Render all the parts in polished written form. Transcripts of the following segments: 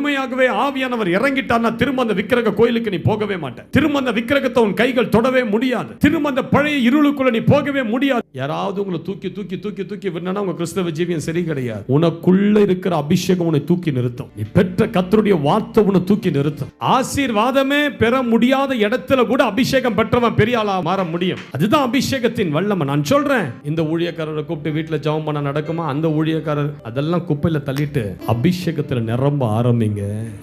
உண்மையாகவே ஆவியானவர் இறங்கிட்டார்னா திரும்ப அந்த விக்கிரக கோயிலுக்கு நீ போகவே மாட்ட. திரும்ப அந்த விக்கிரகத்தை உன் கைகள் தொடவே முடியாது. திரும்ப அந்த பழைய இருளுக்குள்ள நீ போகவே முடியாது. யாராவது உங்களை தூக்கி தூக்கி தூக்கி தூக்கி விடனா உங்க கிறிஸ்தவ ஜீவியம் சரி கிடையாது. உனக்குள்ள இருக்கிற அபிஷேகம் உன்னை தூக்கி நிறுத்தும். நீ பெற்ற கர்த்தருடைய வார்த்தை உன்னை தூக்கி நிறுத்தும். ஆசீர்வாதமே பெற முடியாத இடத்துல கூட அபிஷேகம் பெற்றவன் பெரிய ஆளா மாற முடியும். அதுதான் அபிஷேகத்தின் வல்லமை. நான் சொல்றேன், இந்த ஊழியக்காரரை கூப்பிட்டு வீட்டுல ஜெபம் பண்ண நடக்குமா? அந்த ஊழியக்காரர் அதெல்லாம் குப்பையில தள்ளிட்டு அபிஷேகத்துல நிரம்ப ஆரம்பிங்க.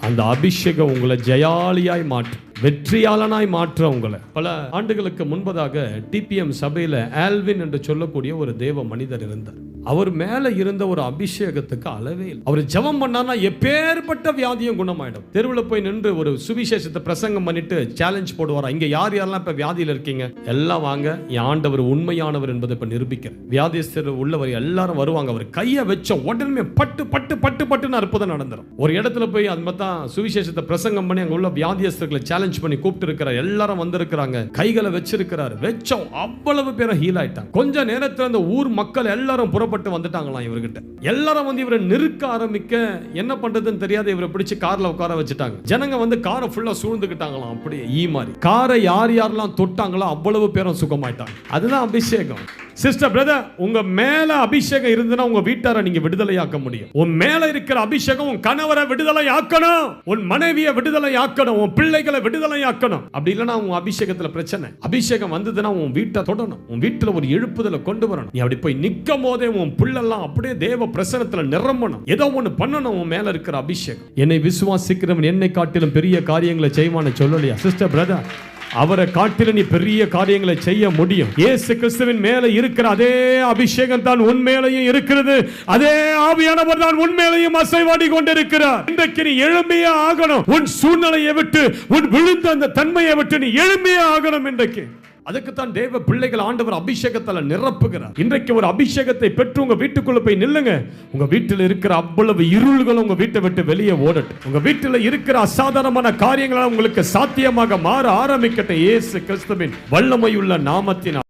அந்த அபிஷேகம் உங்களை ஜெயாலியாய் மாற்றும், வெற்றியாளனாய் மாற்ற உங்களை. பல ஆண்டுகளுக்கு முன்பதாக டிபிஎம் சபையில ஆல்வின் என்று சொல்லக்கூடிய ஒரு தேவ மனிதர் இருந்தார். அவர் மேல இருந்த ஒரு அபிஷேகத்துக்கு அளவே இல்லை. அவர் ஜெபம் பண்ணார்னா எப்பேற்பட்ட வியாதியும் குணமாயிடும். தெருவில் போய் நின்று ஒரு சுவிசேஷத்தை பிரசங்கம் பண்ணிட்டு சேலஞ்ச் போடுவாரா, இங்க யார் யாரெல்லாம் இப்ப வியாதியில இருக்கீங்க எல்லாம் வாங்க, என் ஆண்டவர் உண்மையானவர் என்பதை இப்ப நிரூபிக்க. வியாதிஸ்தர் உள்ளவர் எல்லாரும் வருவாங்க. அவர் கையை வச்ச உடனே பட்டு பட்டு பட்டு பட்டுன்னு அற்புதம் நடந்துரும். ஒரு இடத்துல போய் அது மட்டும் சுவிசேஷத்தை பிரசங்கம் பண்ணி அங்க உள்ள வியாதிஸ்தர்களை சேலஞ்ச் பண்ணி கூப்பிட்டு இருக்கிறார். எல்லாரும் வந்திருக்கிறாங்க, கைகளை வச்சிருக்கிறார். வெச்சோம் அவ்வளவு பேரை ஹீல் ஆயிட்டாங்க. கொஞ்ச நேரத்தில் அந்த ஊர் மக்கள் எல்லாரும் புறப்பட்டு வந்துட்டாங்களாம் இவர்கிட்ட. எல்லாரும் வந்து இவரை நெருக்க ஆரம்பிக்க என்ன பண்றதுன்னு தெரியாத இவரை பிடிச்சு கார்ல உட்கார வச்சுட்டாங்க. ஜனங்க வந்து காரை ஃபுல்லா சூழ்ந்துக்கிட்டாங்களாம். அப்படியே ஈ மாதிரி காரை யார் யாரெல்லாம் தொட்டாங்களோ அவ்வளவு பேரும் சுகமாயிட்டாங்க. அதுதான் அபிஷேகம். சிஸ்டர் பிரதர், உங்க மேல அபிஷேகம் இருந்ததுன்னா உங்க வீட்டாரை நீங்க விடுதலையாக்க முடியும். உன் மேல இருக்கிற அபிஷேகம் உன் கணவரை விடுதலையாக்கணும், உன் மனைவியை விடுதலையாக்கணும், உன் பிள்ளைகளை விடுதலையாக்கணும். அப்படி இல்லைன்னா உன் அபிஷேகத்துல பிரச்சனை. அபிஷேகம் வந்ததுன்னா உன் வீட்டை தொடணும், உன் வீட்டுல ஒரு எழுப்புதலை கொண்டு வரணும். நீ அப்படி போய் நிக்கும் போதே உன் பிள்ளெல்லாம் அப்படியே தேவ பிரசன்னத்துல நிரம்பணும். ஏதோ ஒண்ணு பண்ணணும். உன் மேல இருக்கிற அபிஷேகம். என்னை விசுவாசிக்கிறவன் என்னை காட்டிலும் பெரிய காரியங்களை செய்வான்னு சொல்லலையா சிஸ்டர் பிரதர்? அவரை காட்டிலும் நீ பெரிய காரியங்களை செய்ய முடியும். இயேசு கிறிஸ்துவின் மேல இருக்கிற அதே அபிஷேகம் தான் உன் மேலையும் இருக்கிறது. அதே ஆவியானவர் தான் உன் மேலையும் அசைவாடி கொண்டிருக்கிறார். இன்றைக்கு நீ எழும்பியே ஆகணும். உன் சூழ்நிலையை விட்டு, உன் விழுந்த அந்த தன்மையை விட்டு நீ எழும்பியே ஆகணும். இன்றைக்கு அதுக்குத்தான் தேவ பிள்ளைகள் ஆண்டவர் அபிஷேகத்தால நிரப்புகிறார். இன்றைக்கு ஒரு அபிஷேகத்தை பெற்று உங்க வீட்டுக்குள்ள போய் நில்லுங்க. உங்க வீட்டில் இருக்கிற அவ்வளவு இருள்கள் உங்க வீட்டை விட்டு வெளியே ஓடட்டும். உங்க வீட்டில் இருக்கிற அசாதாரணமான காரியங்கள் உங்களுக்கு சாத்தியமாக மாற ஆரம்பிக்கட்டும். இயேசு கிறிஸ்துவின் வல்லமையுள்ள நாமத்தினால்.